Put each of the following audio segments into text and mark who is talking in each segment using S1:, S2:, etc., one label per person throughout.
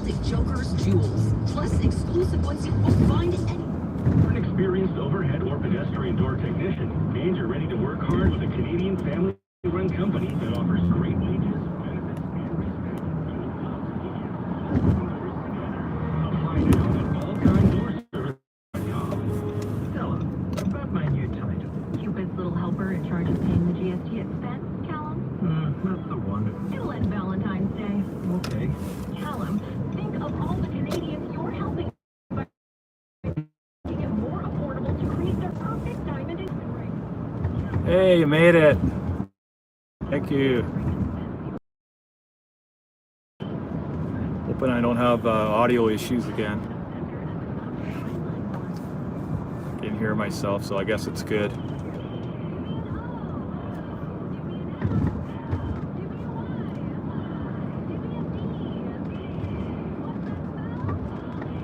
S1: Baltic Joker's jewels, plus exclusive ones you won't find any.
S2: An experienced overhead or pedestrian door technician means you're ready to work hard with a Canadian family-run company that offers great wages, benefits, and respect. Apply now at alltimedoorservice.com. Stella, about my new title.
S3: Cupid's little helper in charge of paying the GST expense, Callum?
S2: Not the one.
S3: It'll end Valentine's Day.
S2: Okay.
S3: Callum, think of all the Canadians you're helping by making it more affordable to create their perfect diamond engagement ring.
S4: Hey, you made it. Thank you. Hoping I don't have audio issues again. I can hear myself, so I guess it's good.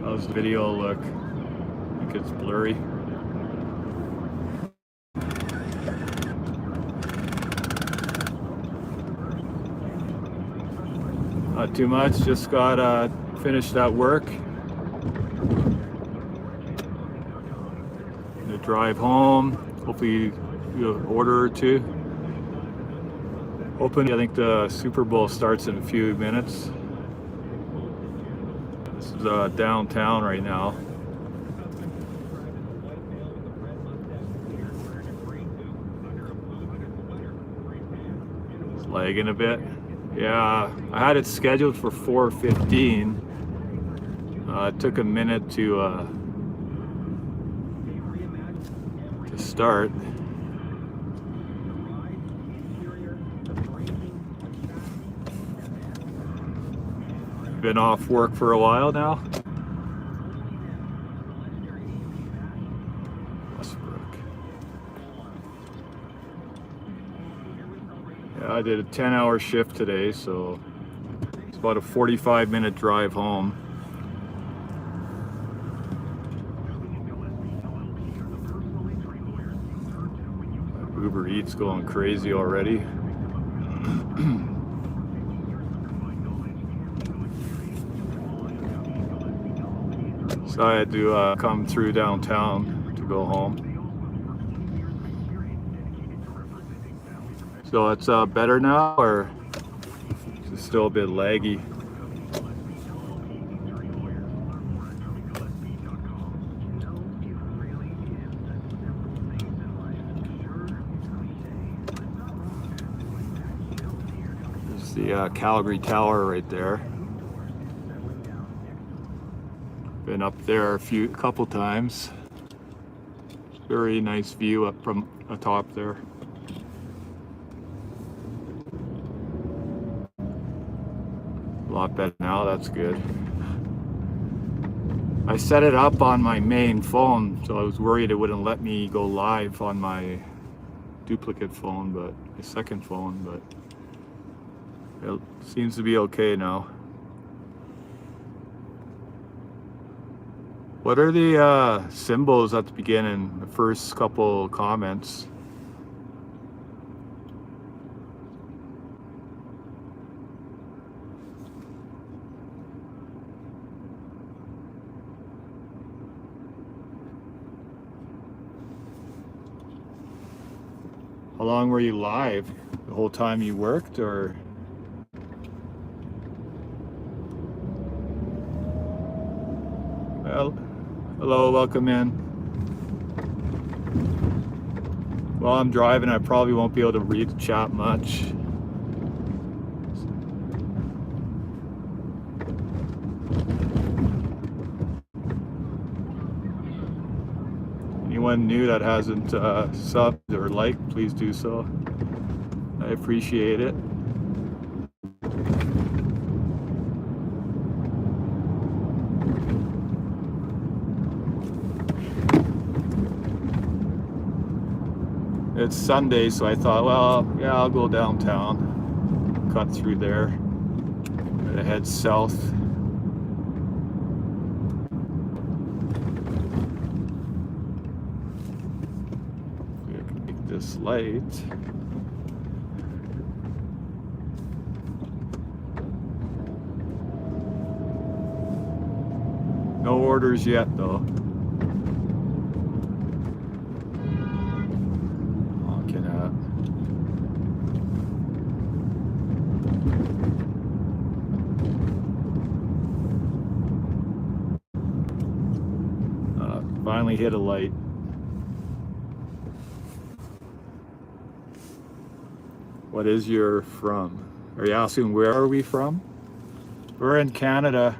S4: How's the video look? I think it's blurry. Not too much, just got finished at work. Gonna drive home, hopefully do an order or two. I think the Super Bowl starts in a few minutes. This is downtown right now. It's lagging a bit. Yeah, I had it scheduled for 4:15. It took a minute to start. Been off work for a while now. Yeah, I did a 10-hour shift today, so it's about a 45-minute drive home. Uber Eats going crazy already. So I had to come through downtown to go home. So it's better now, or is it still a bit laggy? There's the Calgary Tower right there. Been up there a couple times. Very nice view up from the top there. A lot better now, that's good. I set it up on my main phone, so I was worried it wouldn't let me go live on my duplicate phone, but my second phone, but it seems to be okay now. What are the symbols at the beginning, the first couple comments? How long were you live? The whole time you worked, or? Well, hello, welcome in. While I'm driving, I probably won't be able to read the chat much. Anyone new that hasn't subbed or liked, please do so. I appreciate it. It's Sunday, so I thought, well, yeah, I'll go downtown, cut through there, and head south. I can make this light. No orders yet, though. Honking at. Finally hit a light. What is your from? Are you asking where are we from? We're in Canada.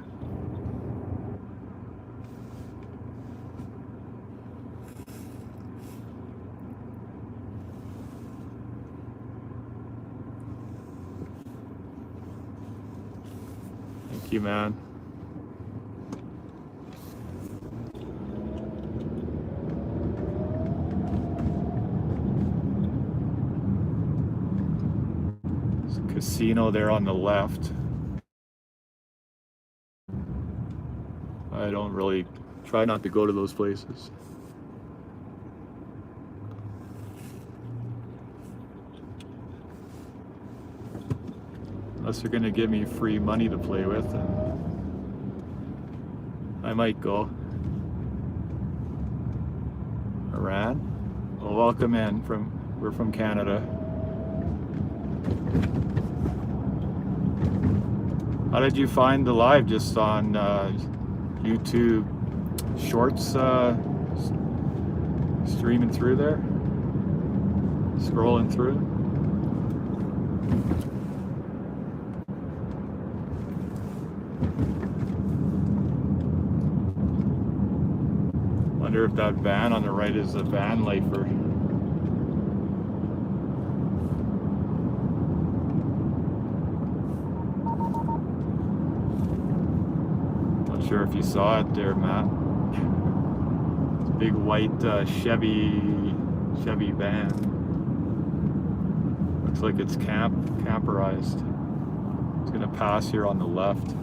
S4: Thank you, man. There's a casino there on the left. I don't really try not to go to those places. Unless they're gonna give me free money to play with, and I might go. Iran? Well, welcome in. We're from Canada. How did you find the live? Just on YouTube Shorts, streaming through there, scrolling through. Wonder if that van on the right is a van lifer. Sure if you saw it there, Matt. It's a big white Chevy van. Looks like it's camperized. It's gonna pass here on the left.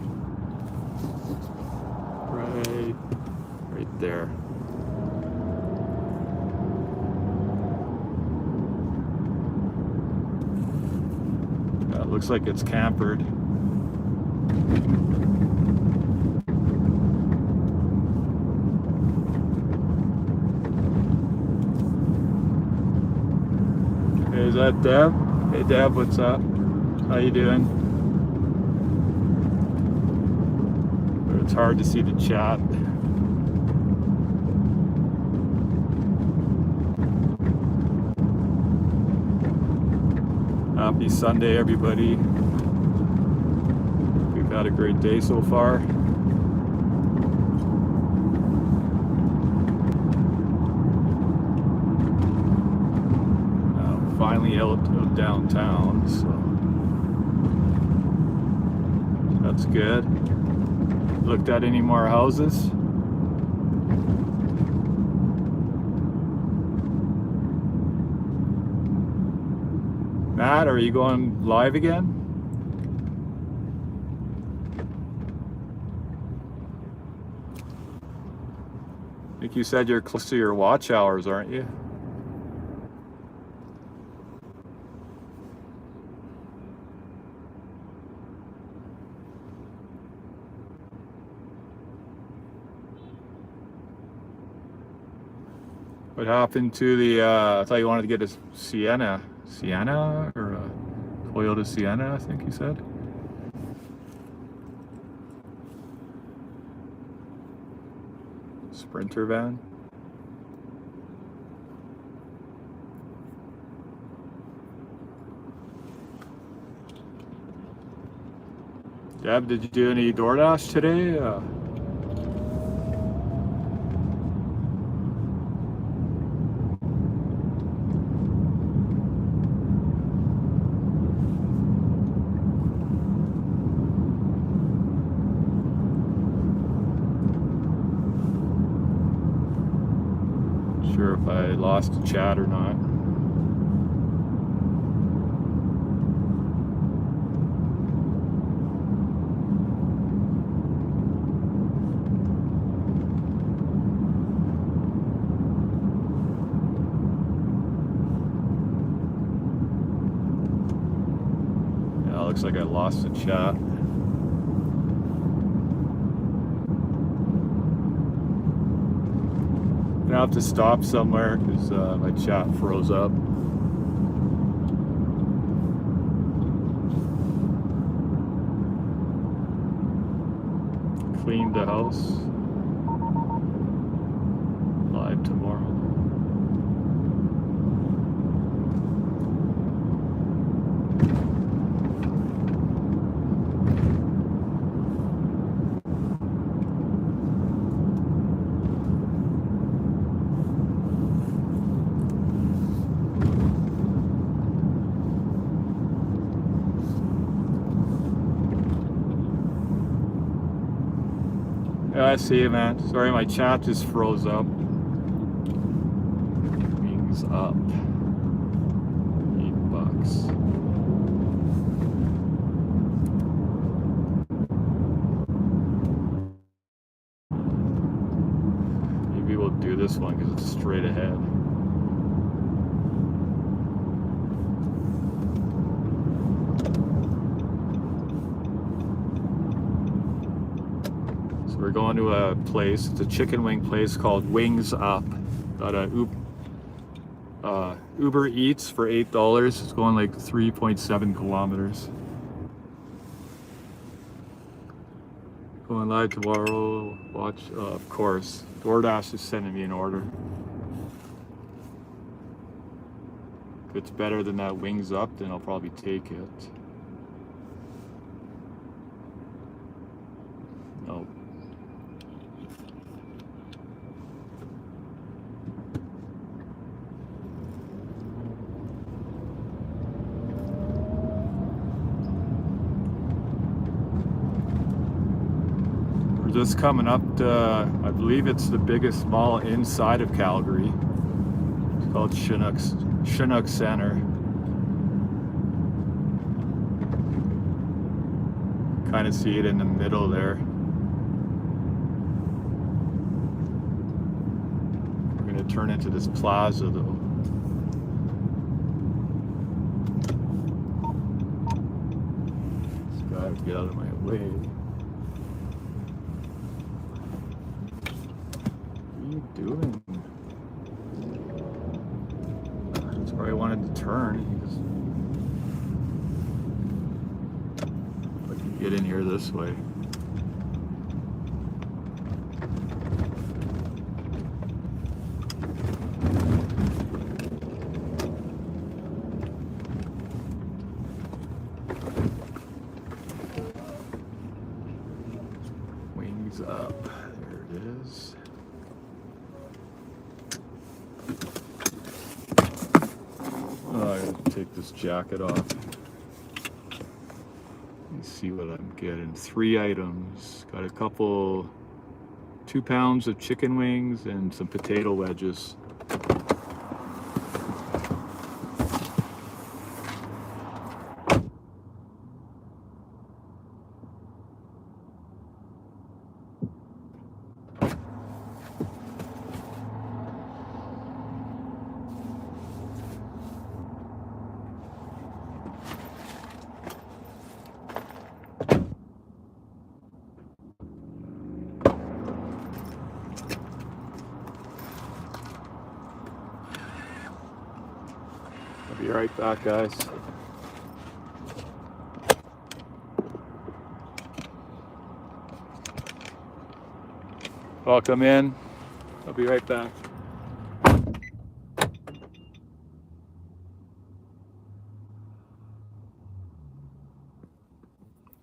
S4: Right there. Yeah, it looks like it's campered. Is that Deb? Hey Deb, what's up? How you doing? It's hard to see the chat. Happy Sunday, everybody. We've had a great day so far. Finally out of downtown, so that's good. Looked at any more houses? Matt, are you going live again? I think you said you're close to your watch hours, aren't you? What happened to the, I thought you wanted to get a Sienna or a Toyota Sienna, I think you said. Sprinter van. Deb, did you do any DoorDash today? Sure if I lost the chat or not. Yeah, looks like I lost the chat. Gonna have to stop somewhere because my chat froze up. Clean the house. Live tomorrow. Yeah, I see you, man. Sorry, my chat just froze up. Wings up. $8. Maybe we'll do this one because it's straight ahead. So we're going to a place. It's a chicken wing place called Wings Up. Got a Uber Eats for $8. It's going like 3.7 kilometers. Going live tomorrow. Watch, of course. DoorDash is sending me an order. If it's better than that Wings Up, then I'll probably take it. No. We're just coming up to, I believe it's the biggest mall inside of Calgary. It's called Chinook Center. Kind of see it in the middle there. We're gonna turn into this plaza though. This guy would get out of my way. What are you doing? That's where I wanted to turn. I can get in here this way. Wings Up. There it is. Oh, I gotta take this jacket off. Let me see what I'm getting. 3 items. Got a couple, 2 pounds of chicken wings and some potato wedges. I'll be right back, guys. Welcome in. I'll be right back.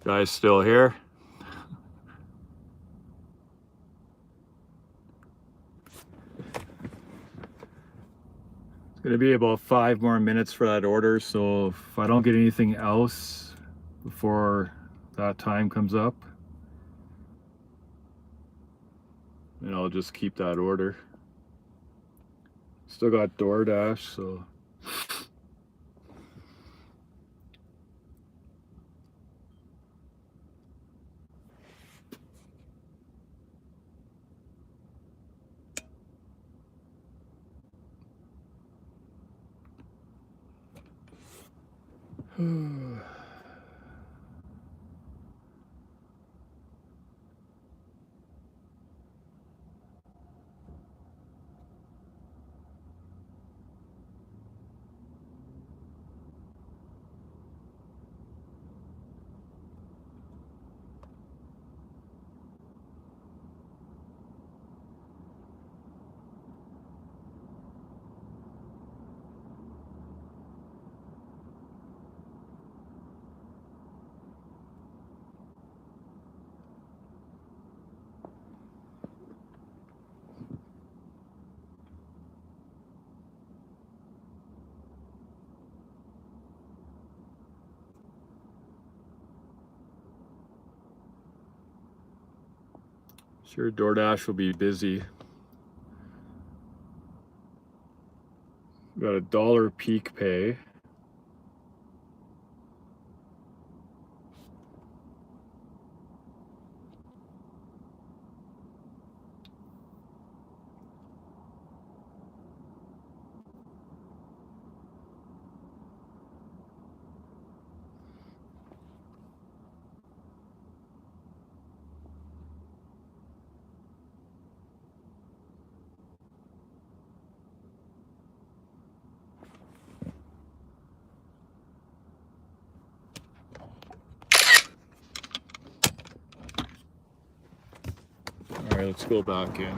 S4: Guys still here? It's gonna be about 5 more minutes for that order, so if I don't get anything else before that time comes up, then I'll just keep that order. Still got DoorDash, so Sure, DoorDash will be busy. Got $1 peak pay. All right, let's go back in.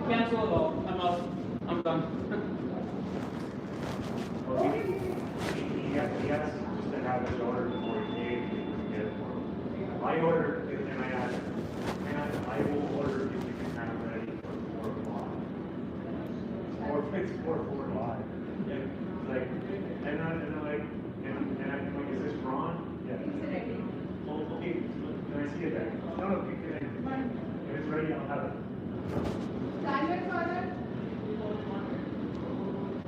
S5: Cancel it all. I'm out. I'm done. guess, just to have it ordered before he came, you can get it for him. I ordered, and I asked, and I will order if you can have it ready for 4 o'clock. Or fix for 4 o'clock. Yeah. Like, and I'm like, and I'm like, is this Ron? Yeah. Well, okay, can I see it then? No, no, can I? If it's ready, I'll have it.
S3: Standard order.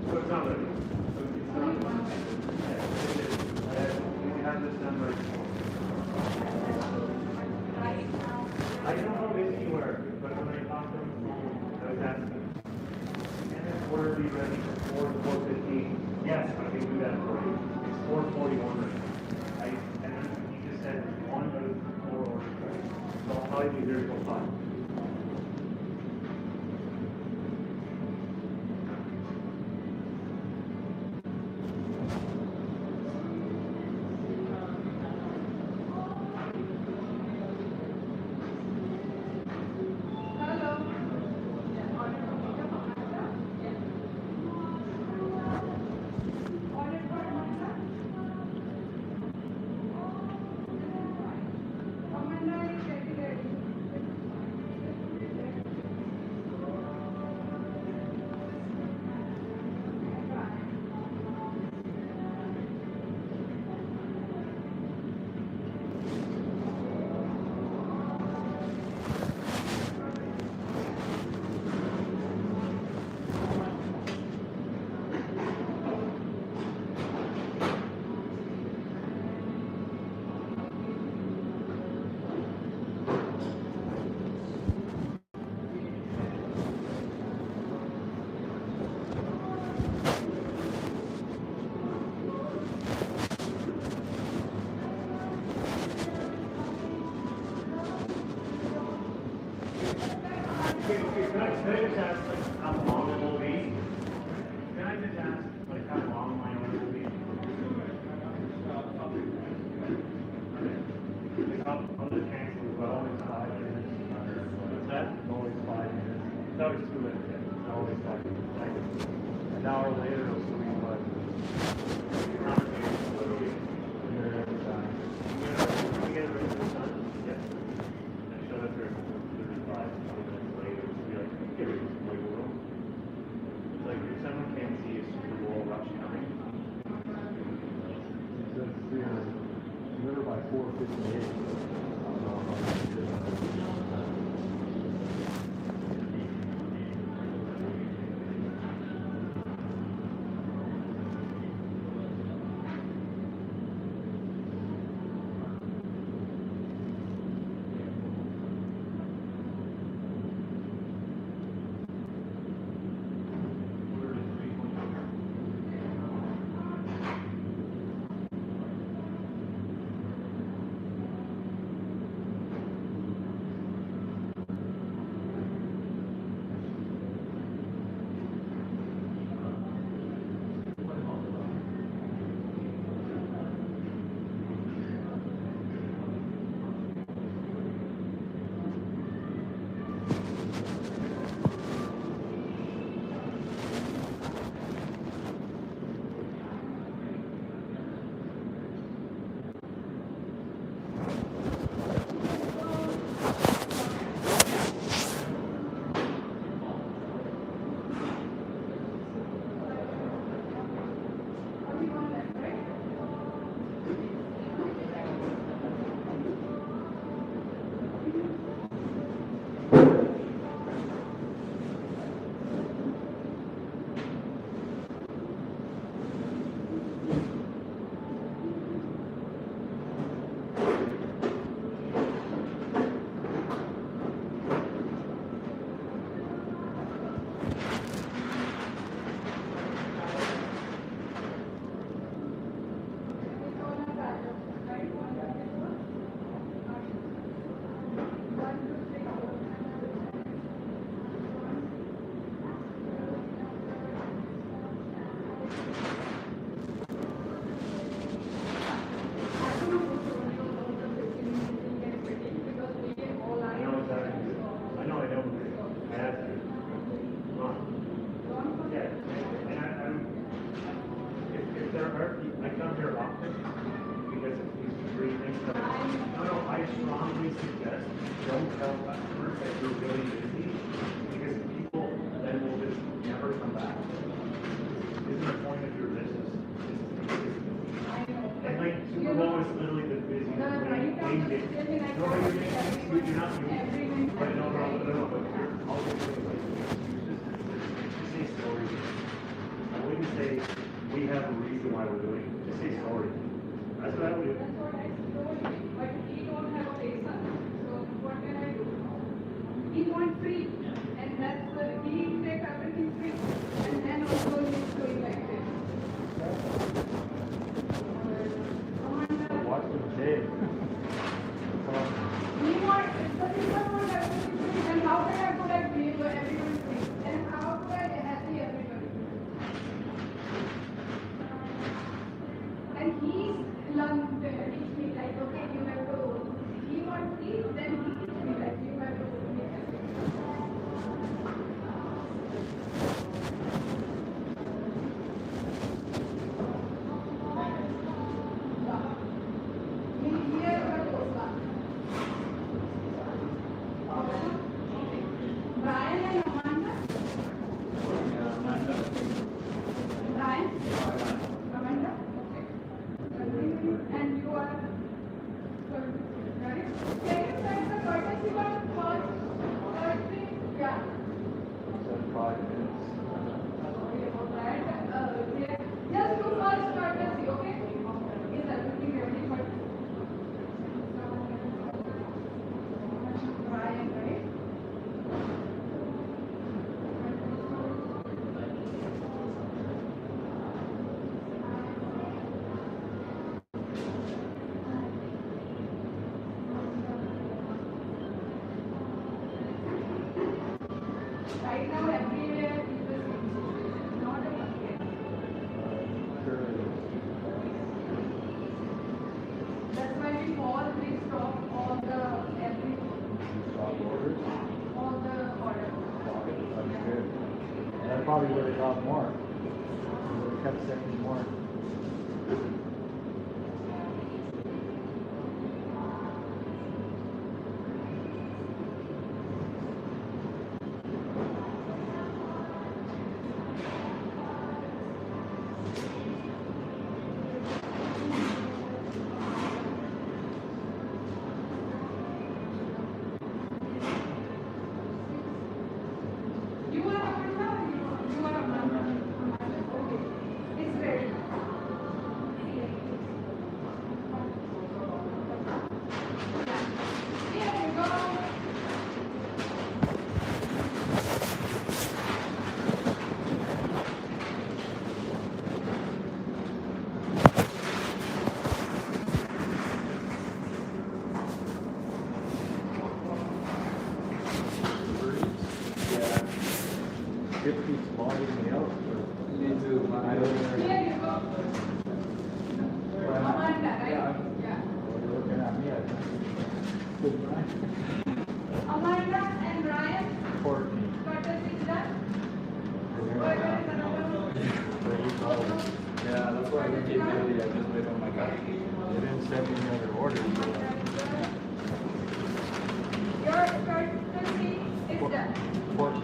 S5: So it's not ready. So it's not ready. Yeah, it is. We have this done right before. I don't know if it's anywhere, but when I talked to him, I was asking, can this order be ready for 4 to 4:15? Yes, I can do that for you. It's 4:41 right now. And then he just said 1 out of 4 orders ready. So I'll probably be here till 5. Can I just ask, like, how long it will be? Can I just ask, like, how long my order will be? Like, I'll just cancel as well, it's 5 minutes. What's that? Always 5 minutes. It's always 2 minutes, yeah. It's always 5 minutes. Like, an hour later, it'll still be 5 minutes. Conversation, literally. Every time. You get it ready for the sun? Yes. I showed up here at 35 minutes later. Give it some wiggle room. Like if someone can't see a Super Bowl rush coming.
S6: Deliver by 4:58.
S5: I come here option because it's these three things that I strongly suggest don't tell customers that you're really busy because people then will just never come back. Isn't the point of your business? And like Super Bowl is literally the busiest game day. No, but you're not new. But no, but I'll just say like excuses. Just say sorry. I wouldn't say we have a reason why we're doing it. Just say sorry. That's what I would do.
S3: But he don't have a license, so what can I do? He wants free, and that's he takes everything free, and then also he's doing like this.
S6: Watch the day.
S3: He wants, the people want everything free, and how can I put a deal where everyone free? And how could I happy everybody? And he's learned to teach me like, okay, you have to, he wants free, then he teach me like, you have to make it. Brian and Amanda? Brian? Amanda? Okay. And you are? Right? Can you send the courtesy one first? Yeah.
S6: 5 minutes.
S3: Okay, alright. Yeah. Just do first courtesy, okay? Is everything ready for Brian, right? Right now, everywhere people see not a market. That's why we stop all the everything,
S6: Stop orders.
S3: all the orders.
S6: That's good. And that's probably where they got more. They kept sending more.
S3: You are Amanda? You are Amanda. Okay. It's ready. Here you go.
S6: Yeah. 50 smaller than else. Me too. I don't know.
S3: Here you go. Amanda, right? Yeah.
S6: You're looking at me, I think. Good night.
S3: Amanda and Ryan,
S6: 14.
S3: courtesy is done. Where is another one?
S6: Yeah, that's why I didn't get ready. I just wait on my guy. They didn't send me any other orders.
S3: Your courtesy is done.
S6: 14.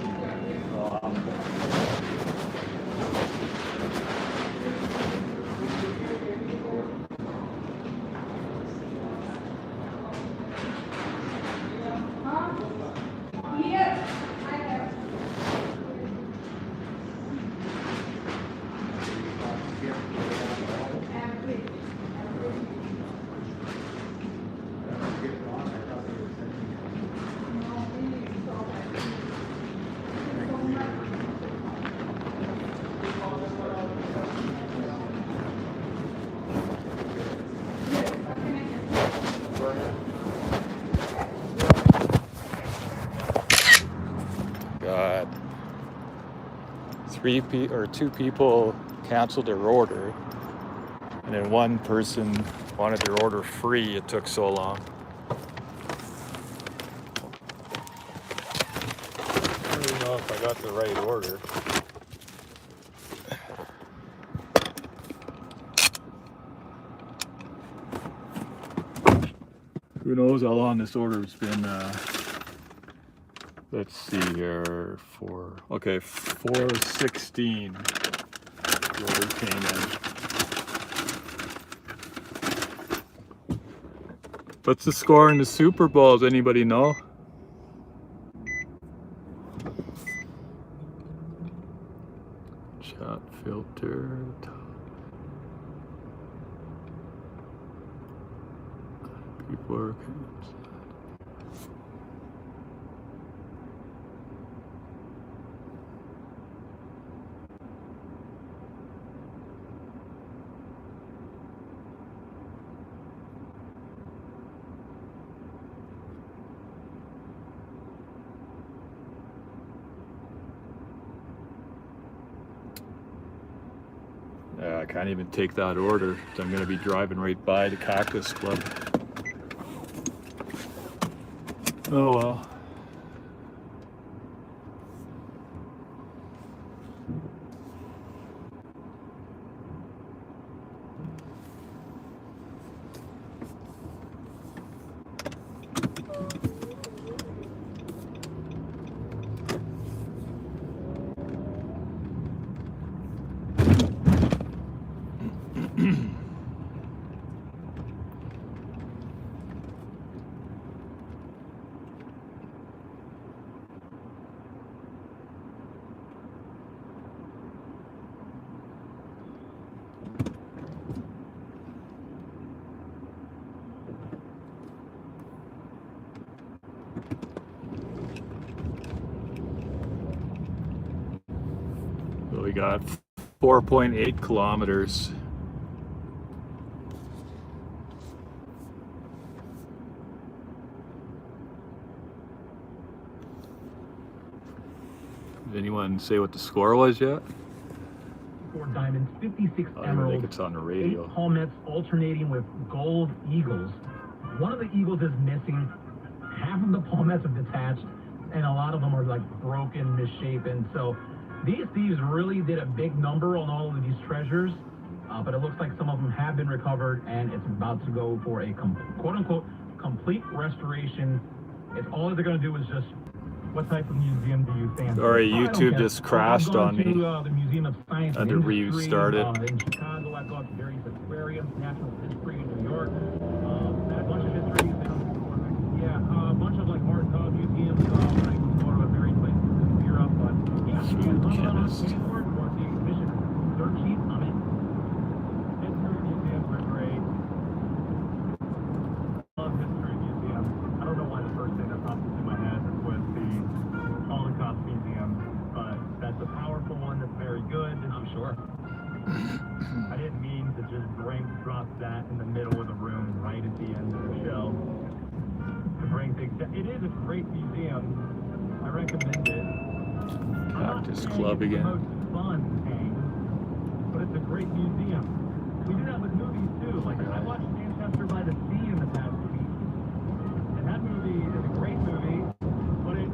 S3: Here, I have. Everything. No, we need to stop it. So much. Yes, what can I get?
S4: God. 2 people canceled their order, and then one person wanted their order free. It took so long. I don't even know if I got the right order. Who knows how long this order's been, let's see here, 416 order came in. What's the score in the Super Bowl? Does anybody know? Chat filter. People are I can't even take that order. So I'm going to be driving right by the Cactus Club. Oh well. So we got 4.8 kilometers. Did anyone say what the score was yet?
S2: 4 diamonds, 56
S4: I don't think
S2: emeralds,
S4: it's on the
S2: 8
S4: radio.
S2: palmettes alternating with gold eagles. One of the eagles is missing. Half of the palmettes are detached, and a lot of them are like broken, misshapen. So these thieves really did a big number on all of these treasures, but it looks like some of them have been recovered, and it's about to go for a quote-unquote complete restoration. It's all they're going to do is just, what type of museum do you fancy?
S4: Sorry,
S2: I don't
S4: YouTube
S2: care.
S4: just crashed on me.
S2: The Museum of Science
S4: Had
S2: and
S4: to
S2: Industry,
S4: restart it.
S2: in Chicago. I've gone to various aquariums, natural history in New York, a bunch of history. Yeah, a bunch of like art museums. I can go to various places in Europe, but yeah, if you guys love
S4: Chemist.
S2: Stanford or the exhibition, dirt sheet, I'm in. History museums are great. Love history museums. I don't know why the first thing that popped into my head was the Holocaust Museum, but that's a powerful one that's very good. I'm sure. I didn't mean to just drop that in the middle of the room right at the end of the show. To bring things down. It is a great museum. I recommend it.
S4: Cactus Club
S2: It's
S4: again.
S2: the most fun thing, but it's a great museum. We do that with movies too. Like I watched Manchester by the Sea in the past week, and that movie is a great movie, but it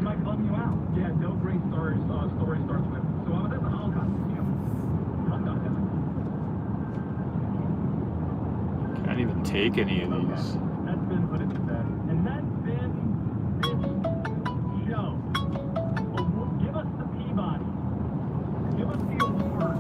S2: might bum you out. Yeah, no great story starts with. So I was at the Holocaust Museum.
S4: Can't even take any of these.
S2: That's been put into bed, and that's been this show. Give us the Peabody. Give us the award.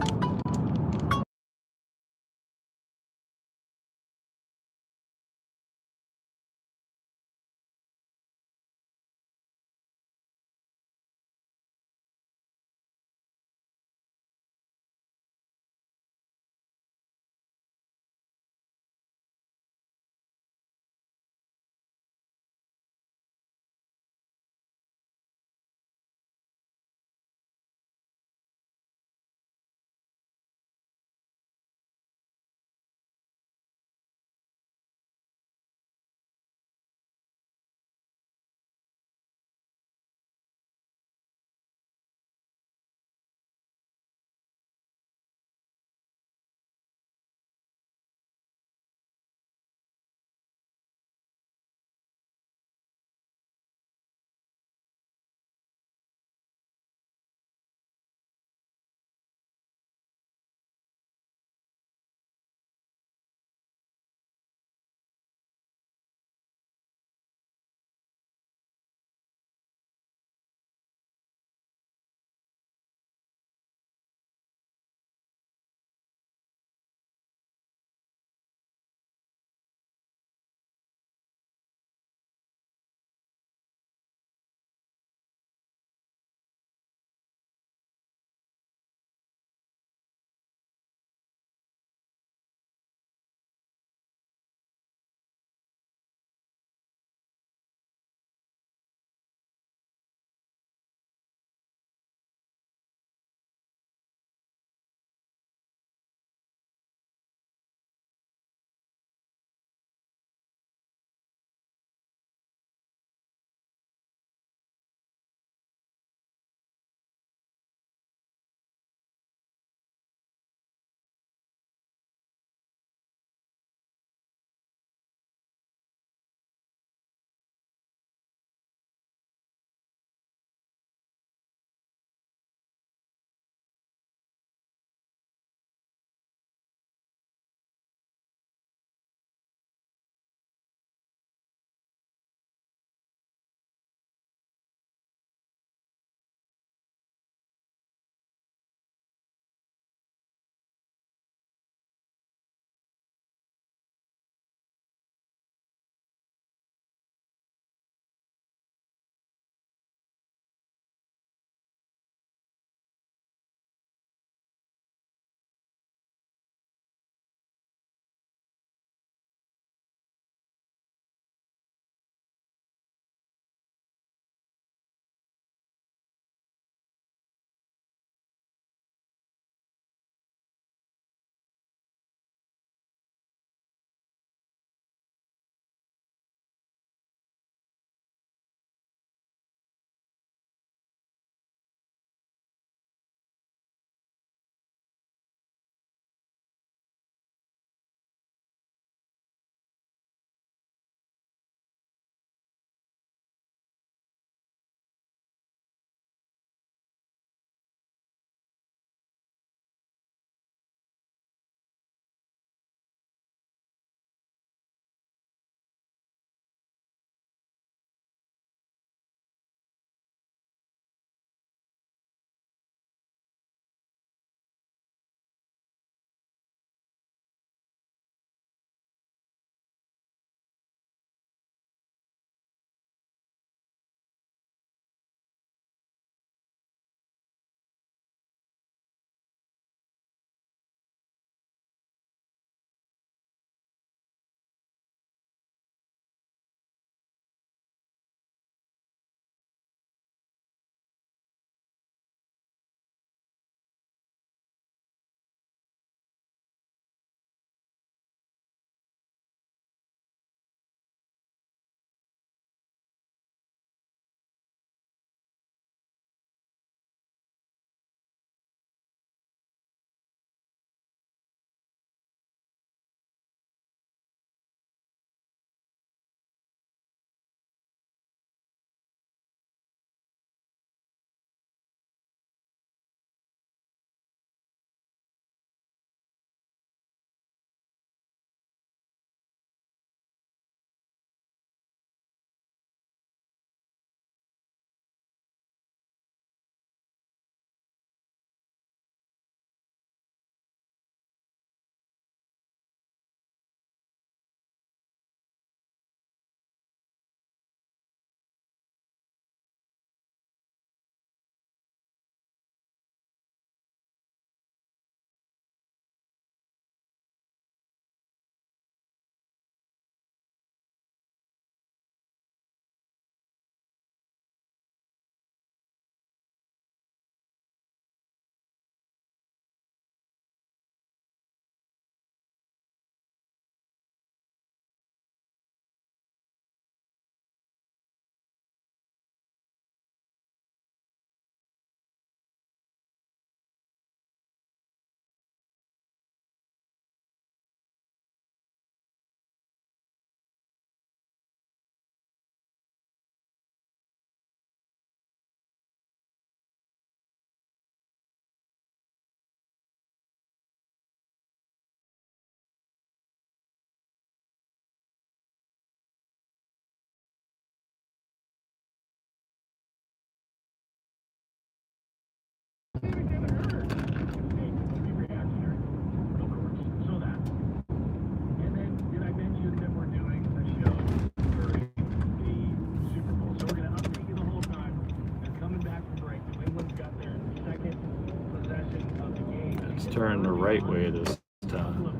S4: Let's turn the right way this time.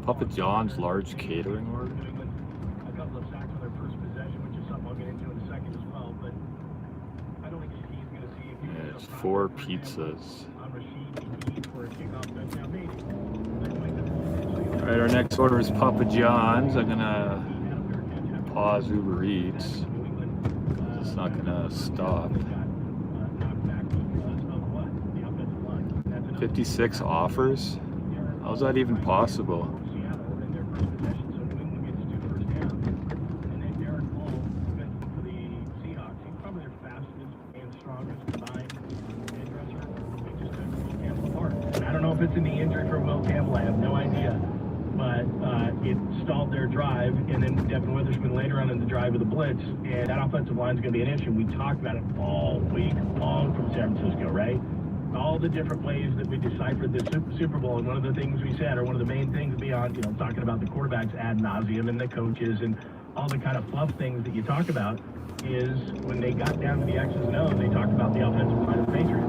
S4: Papa John's large catering order.
S2: A couple of sacks on their first possession, which is something I'll get into in a second as well. But I don't think he's going to see if
S4: Yeah, it's 4 pizzas. All right, our next order is Papa John's. I'm gonna pause Uber Eats. It's not gonna stop. 56 offers. How's that even possible?
S2: I don't know if it's in the injury for Will Campbell. I have no idea. But it stalled their drive, and then Devin Witherspoon later on in the drive of the blitz, and that offensive line is going to be an issue. We talked about it all week long from San Francisco, right? All the different ways that we deciphered the Super Bowl, and one of the things we said, or one of the main things beyond, talking about the quarterbacks ad nauseum and the coaches and all the kind of fluff things that you talk about, is when they got down to the X's and O's, they talked about the offensive line of the Patriots.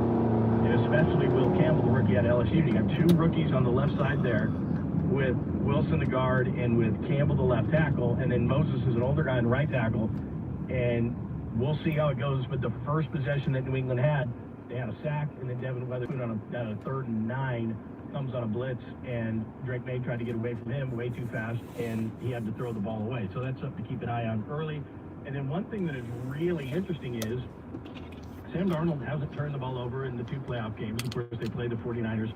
S2: And especially Will Campbell, the rookie at LSU. You got 2 rookies on the left side there, with Wilson the guard and with Campbell the left tackle, and then Moses is an older guy in right tackle, and we'll see how it goes. But the first possession that New England had, they had a sack, and then Devin Witherspoon on a 3rd and 9 comes on a blitz, and Drake May tried to get away from him way too fast, and he had to throw the ball away. So that's something to keep an eye on early. And then one thing that is really interesting is Sam Darnold hasn't turned the ball over in the 2 playoff games. Of course, they played the 49ers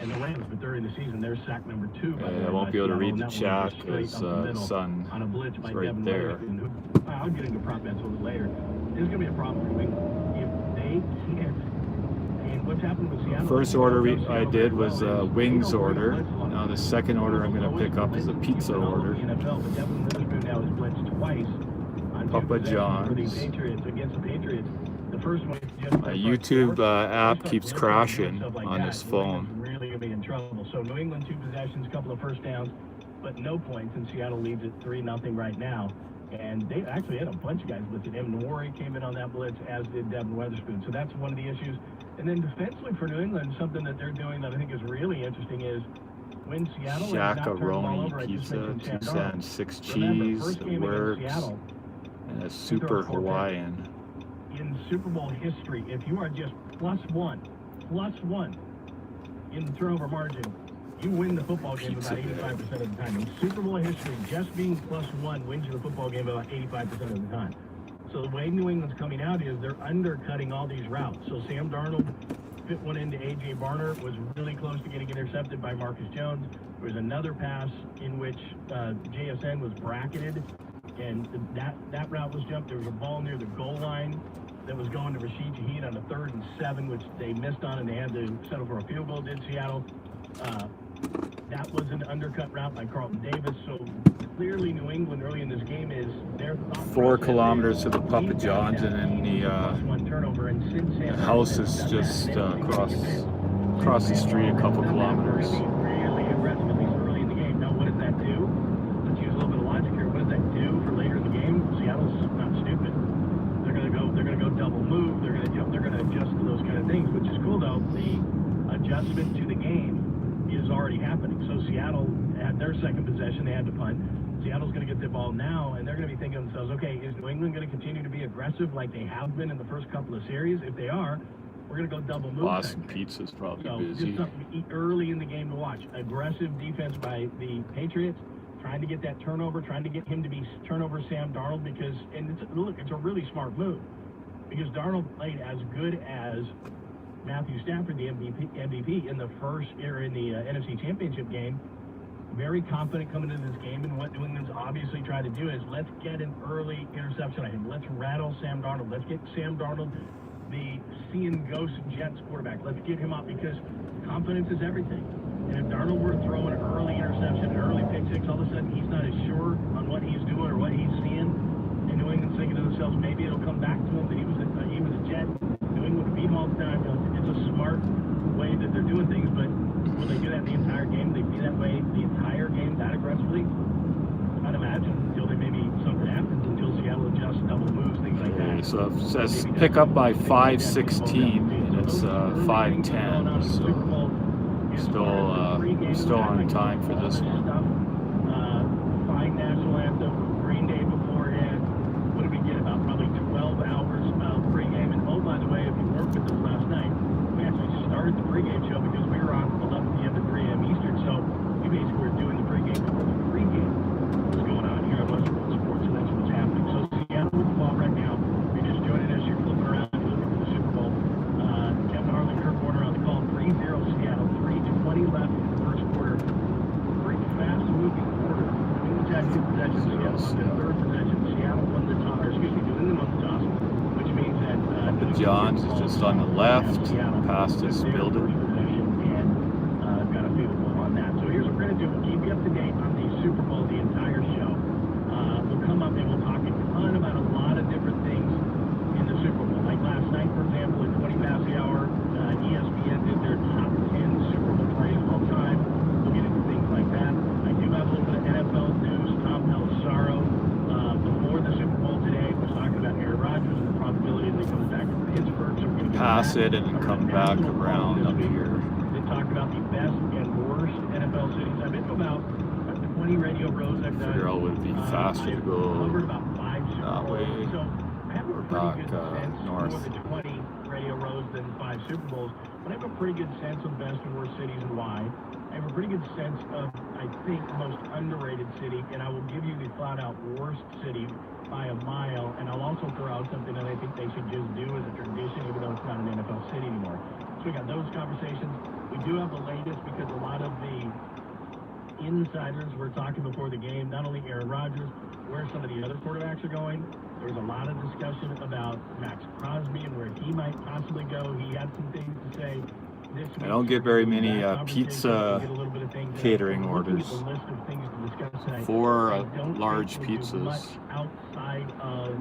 S2: and the Rams, but during the season, they're sack number 2.
S4: I won't be able to read the chat because sun
S2: on a blitz by
S4: right
S2: Devin
S4: there.
S2: I'll get into prop bets a little later. There's going to be a problem for me if they can't. And what's happened with Seattle?
S4: First order I did was a wings order. Now the second order I'm going to pick up is a pizza order. Papa John's. My YouTube app keeps crashing on this phone.
S2: Really going to be in trouble. So New England 2 possessions, couple of first downs, but no points, and Seattle leads at 3-0 right now. And they actually had a bunch of guys blitzed. Evan Warren came in on that blitz, as did Devin Witherspoon. So that's one of the issues. And then defensively for New England, something that they're doing that I think is really interesting is when Seattle
S4: Shakaroni pizza, 2 cents, 6 cheese, it works, and a super Hawaiian.
S2: In Super Bowl history, if you are just plus one in the turnover margin, you win the football game about 85% of the time. In Super Bowl history, just being +1 wins you the football game about 85% of the time. So the way New England's coming out is they're undercutting all these routes. So Sam Darnold fit one into A.J. Barner, was really close to getting intercepted by Marcus Jones. There was another pass in which JSN was bracketed, and that route was jumped. There was a ball near the goal line that was going to Rashid Shaheed on a 3rd and 7, which they missed on, and they had to settle for a field goal, did Seattle. That was an undercut route by Carlton Davis. So clearly New England early in this game is their
S4: 4 kilometers to the Papa John's, and then the house is just across the street a couple kilometers.
S2: Really aggressive, at least early in the game. Now, what does that do? Let's use a little bit of logic here. What does that do for later in the game? Seattle's not stupid. They're gonna go double move. They're gonna adjust to those kind of things, which is cool though. The adjustment to the game is already happening. So Seattle had their second possession, they had to punt. Seattle's going to get the ball now, and they're going to be thinking to themselves, okay, is New England going to continue to be aggressive like they have been in the first couple of series? If they are, we're going to go double move.
S4: Boston Pizza's probably busy.
S2: Just something to eat early in the game to watch. Aggressive defense by the Patriots, trying to get that turnover, trying to get him to be turnover Sam Darnold, because, and it's a really smart move, because Darnold played as good as Matthew Stafford, the MVP in the NFC Championship game. Very confident coming into this game, and what New England's obviously trying to do is let's get an early interception on him. Let's rattle Sam Darnold. Let's get Sam Darnold the seeing ghost Jets quarterback. Let's get him up because confidence is everything. And if Darnold were to throw an early interception, an early pick six, all of a sudden he's not as sure on what he's doing or what he's seeing, and New England's thinking to themselves, maybe it'll come back to him that he was a Jet. New England would beat him all the time. It's a smart way that they're doing things, but will they do that the entire game? Will they be that way the entire game, that aggressively? I'd imagine until they maybe something happens, until Seattle adjusts, double moves, things like that.
S4: So it says pick up by 5:16, and it's 5:10. So still on time for this one.
S2: Fine national anthem, Green Day beforehand. What did we get? About probably 12 hours of pregame. And oh, by the way, if you worked with us last night, we actually started the pregame show because we were on 11 p.m. to 3 a.m. Eastern. So we basically were doing the pregame before the pregame was going on here at Western Sports, and that's what's happening. So Seattle with the ball right now. If you're just joining us, you're flipping around, you're looking for the Super Bowl. Kevin Harlan, Kurt Warner on the call. 3-0 Seattle. 3:20 left in the first quarter. Pretty fast-moving quarter. New England's had two possessions. Seattle won the third possession. Seattle won the toss. New England won the toss, which means that
S4: Johns is just on the left, past his building.
S2: And got a field goal on that. So here's what we're going to do. We'll keep you up to date on the Super Bowl the entire show. We'll come up and we'll talk a ton about a lot of different things in the Super Bowl. Like last night, for example, at 20 past the hour, ESPN did their top 10 Super Bowl plays of all time. We'll get into things like that. I do have a little bit of NFL news. Tom Pelissaro, before the Super Bowl today, was talking about Aaron Rodgers and the probability that he comes back from Pittsburgh. So we're going to
S4: Pass it and come back around up here.
S2: They talked about the best and worst NFL cities. I've been to about 20 radio rows I've done.
S4: Figure out would it be faster to go
S2: covered about 5 Super
S4: that
S2: Bowls.
S4: way
S2: So I have a
S4: or
S2: pretty
S4: back
S2: good sense,
S4: north.
S2: more than 20 radio rows than 5 Super Bowls, but I have a pretty good sense of best and worst cities and why. I have a pretty good sense of, I think, most underrated city, and I will give you the flat-out worst city by a mile, and I'll also throw out something that I think they should just do as a tradition, even though it's not an NFL city anymore. So we got those conversations. We do have the latest because a lot of the insiders were talking before the game, not only Aaron Rodgers, where some of the other quarterbacks are going. There was a lot of discussion about Max Crosby and where he might possibly go. He had some things to say this week.
S4: I don't get very many pizza
S2: Get a little bit of things
S4: catering
S2: out. Looking
S4: orders.
S2: at the list of things to discuss tonight.
S4: 4
S2: I don't
S4: large
S2: think we'll do
S4: pizzas.
S2: much outside of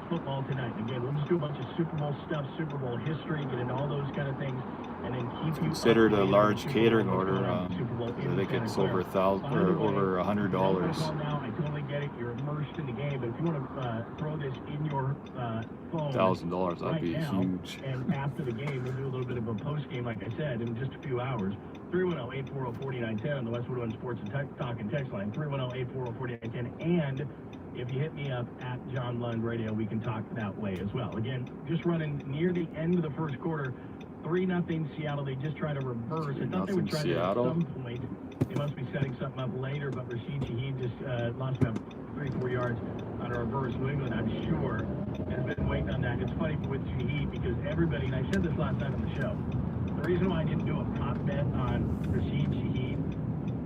S2: football tonight. Again, we'll just do a bunch of Super Bowl stuff, Super Bowl history, get into all those kind of things, and then keep you
S4: Considered a
S2: updated on
S4: large
S2: Super Bowl,
S4: catering
S2: what's
S4: order.
S2: going on in Super Bowl
S4: I
S2: in
S4: think
S2: Santa
S4: it's
S2: Clara.
S4: over $1,000
S2: By the
S4: or
S2: way,
S4: over $100.
S2: now, I totally get it. You're immersed in the game, but if you want to throw this in your phone,
S4: $1,000, that'd
S2: right
S4: be
S2: now,
S4: huge.
S2: and after the game, we'll do a little bit of a post game, like I said, in just a few hours. 310-840-4910 on the Westwood One Sports and Talk and Text line. 310-840-4910, and if you hit me up at John Lund Radio, we can talk that way as well. Again, just running near the end of the first quarter, 3-0 Seattle. They just try to reverse. I thought they would try to at some point. They must be setting something up later, but Rashid Shaheed just lost about 3-4 yards on a reverse. New England, I'm sure, has been waiting on that. It's funny with Shaheed because everybody, and I said this last night on the show, the reason why I didn't do a prop bet on Rashid Shaheed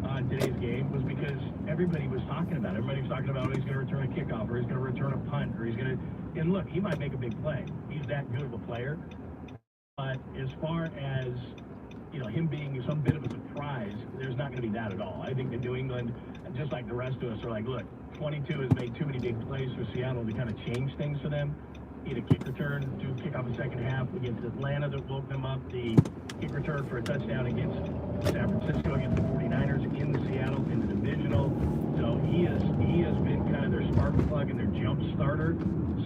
S2: on today's game was because everybody was talking about it. Everybody was talking about, oh, he's going to return a kickoff, or he's going to return a punt, or he's going to, and look, he might make a big play. He's that good of a player. But as far as, you know, him being some bit of a surprise, there's not going to be that at all. I think that New England, just like the rest of us, are like, look, 22 has made too many big plays for Seattle to kind of change things for them. He had a kick return to kick off the second half against Atlanta that woke them up. The kick return for a touchdown against San Francisco, against the 49ers in Seattle in the divisional. So he has been kind of their spark plug and their jump starter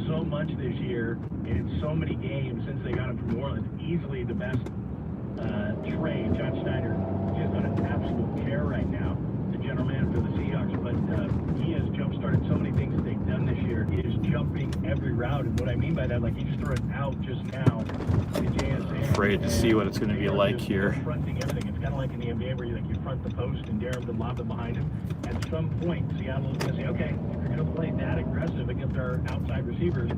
S2: so much this year, and in so many games since they got him from New Orleans. Easily the best trade. John Schneider, he has done an absolute tear right now, the general manager of the Seahawks, but he has jump-started so many things that they've done this year. He is jumping every route, and what I mean by that, like he just threw it out just now to JSN.
S4: Afraid to see what it's going to be like here.
S2: Fronting everything. It's kind of like in the NBA where you front the post and dare him to lob it behind him. At some point, Seattle is going to say, okay, if you're going to play that aggressive against our outside receivers,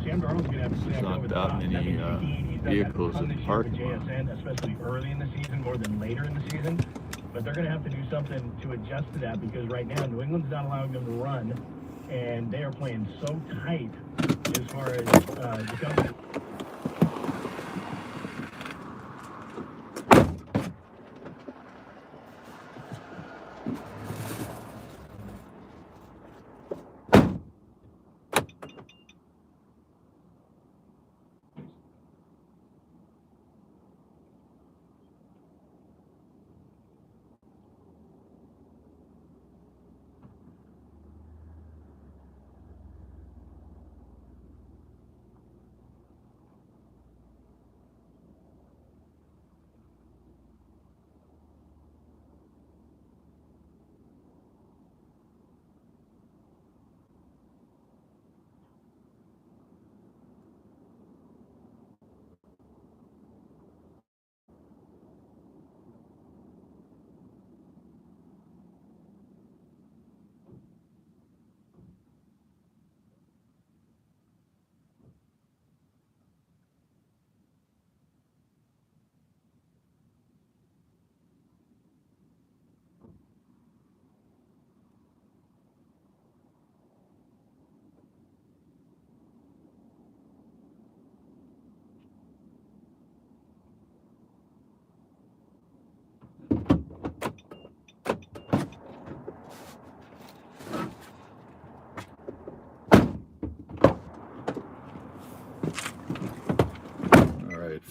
S2: Sam Darnold's going to have to stand over the top.
S4: There's not that many vehicles in the parking lot.
S2: JSN, especially early in the season, more than later in the season. But they're going to have to do something to adjust to that because right now New England's not allowing them to run, and they are playing so tight as far as the company.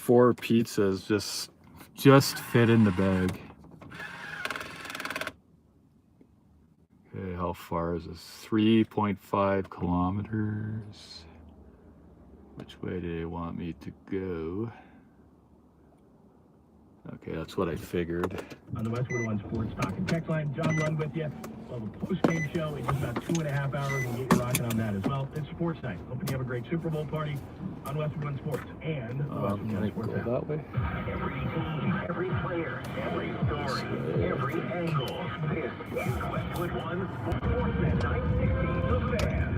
S4: 4 pizzas just fit in the bag. Okay, how far is this? 3.5 kilometers. Which way do they want me to go? Okay, that's what I figured.
S2: On the Westwood One Sports Talk and Text Line, John Lund with you. We'll have a post-game show in just about 2.5 hours. We'll get you rocking on that as well. It's Sports Night. Hoping you have a great Super Bowl party on Westwood One Sports and the Westwood
S4: Can
S2: One
S4: I
S2: Sports
S4: go
S2: app.
S4: that way?
S7: Every team, every player, every story, every angle. This is Westwood One Sportsnet 960 The Fan.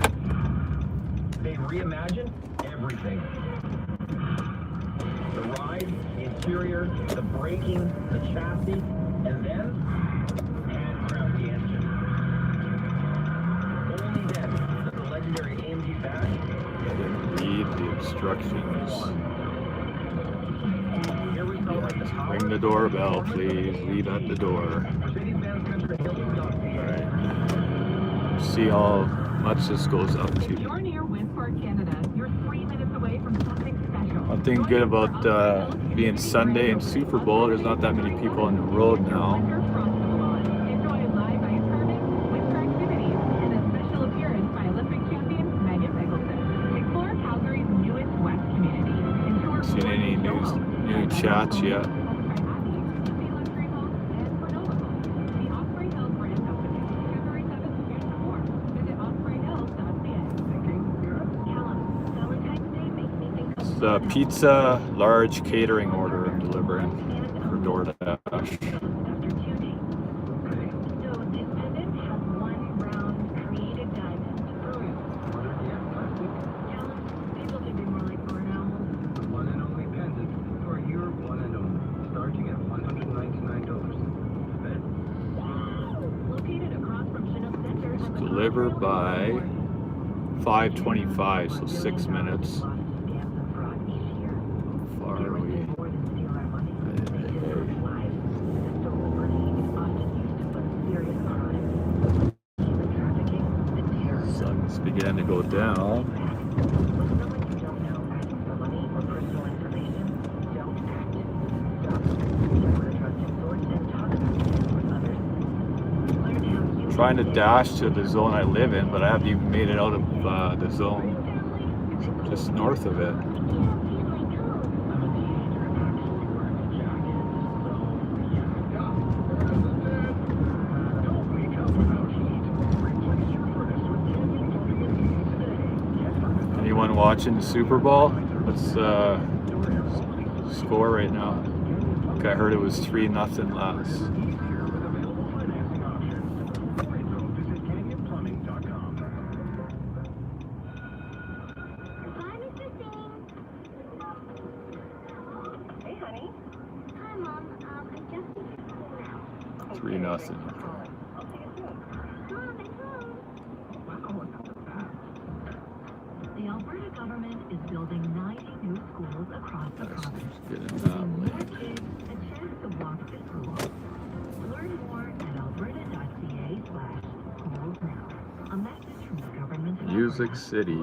S2: They reimagine everything. The ride, the interior, the braking, the chassis, and then handcraft the engine. Only then does the legendary AMG badge
S4: I didn't read the instructions.
S2: Here we celebrate the power.
S4: Ring the doorbell, please. Leave at the door.
S2: Mercedes-Benz Country
S4: Alright. See how much this goes up to.
S1: You're near Winsport, Canada. You're 3 minutes away from something special.
S4: One thing good about being Sunday and Super Bowl, there's not that many people on the road now.
S1: Enjoy live ice carving, winter activities, and a special appearance by Olympic champion Megan Mickelson. Explore Calgary's newest West community and tour
S4: Seen any new chats yet? The pizza large catering order I'm delivering for DoorDash.
S2: one and only pendant for your one and only, starting at $199.
S4: It's delivered by 5:25, so 6 minutes. How far are we? Sun's beginning to go down. Trying to dash to the zone I live in, but I haven't even made it out of the zone just north of it. Anyone watching the Super Bowl? What's score right now? Okay, I heard it was 3-0 last.
S8: Hey, honey. Hi, Mom. I just need to go now.
S4: 3-0.
S8: Mom, it's home.
S1: The Alberta government is building 90 new schools across the province.
S4: Get in that way.
S1: Give kids a chance to walk to school. Learn more at alberta.ca/schools now. A message from the government of
S4: Music
S1: Alberta.
S4: City.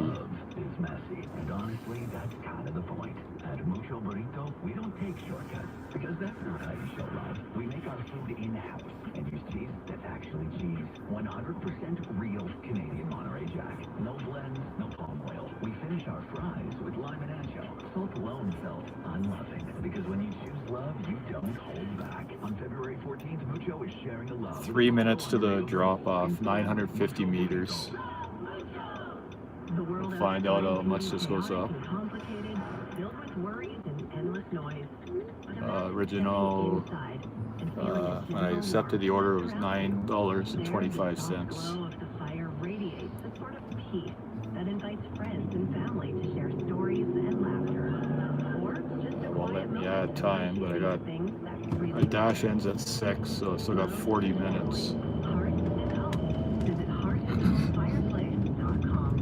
S7: It's messy, and honestly, that's kind of the point. At Mucho Burrito, we don't take shortcuts, because that's not how you show love. We make our food in-house, and use cheese that's actually cheese. 100% real Canadian Monterey Jack. No blends, no palm oil. We finish our fries with lime and ancho. Salt alone felt unloving, because when you choose love, you don't hold back. On February 14th, Mucho is sharing a love.
S4: 3 minutes to the drop-off, 950 meters.
S1: The world
S4: We'll find out how much this goes up.
S1: complicated, filled with worries and endless noise.
S4: Original, when I accepted the order, it was $9.25.
S1: The glow of the fire radiates a sort of peace that invites friends and family to share stories and laughter. Or just a
S4: It won't let
S1: quiet
S4: me
S1: moment
S4: add time, but I got
S1: things that
S4: my
S1: really
S4: dash ends at 6, so I still got 40 minutes.
S1: Hearts and Home. Visit heartsandhomefireplace.com.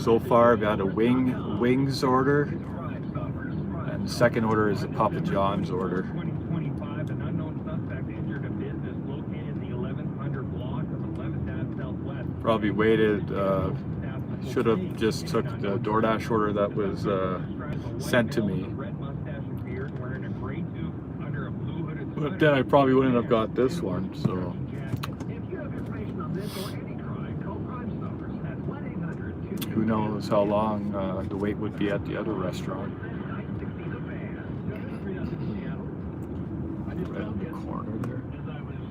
S4: So far, I've got a wings order, and the second order is a Papa John's order.
S2: 2025, an unknown suspect injured a business located in the 1100 block of 11th Ave Southwest.
S4: Probably waited. Should have just took the DoorDash order that was sent to me. But then I probably wouldn't have got this one. So. Who knows how long the wait would be at the other restaurant. Right in the corner there.
S2: As I was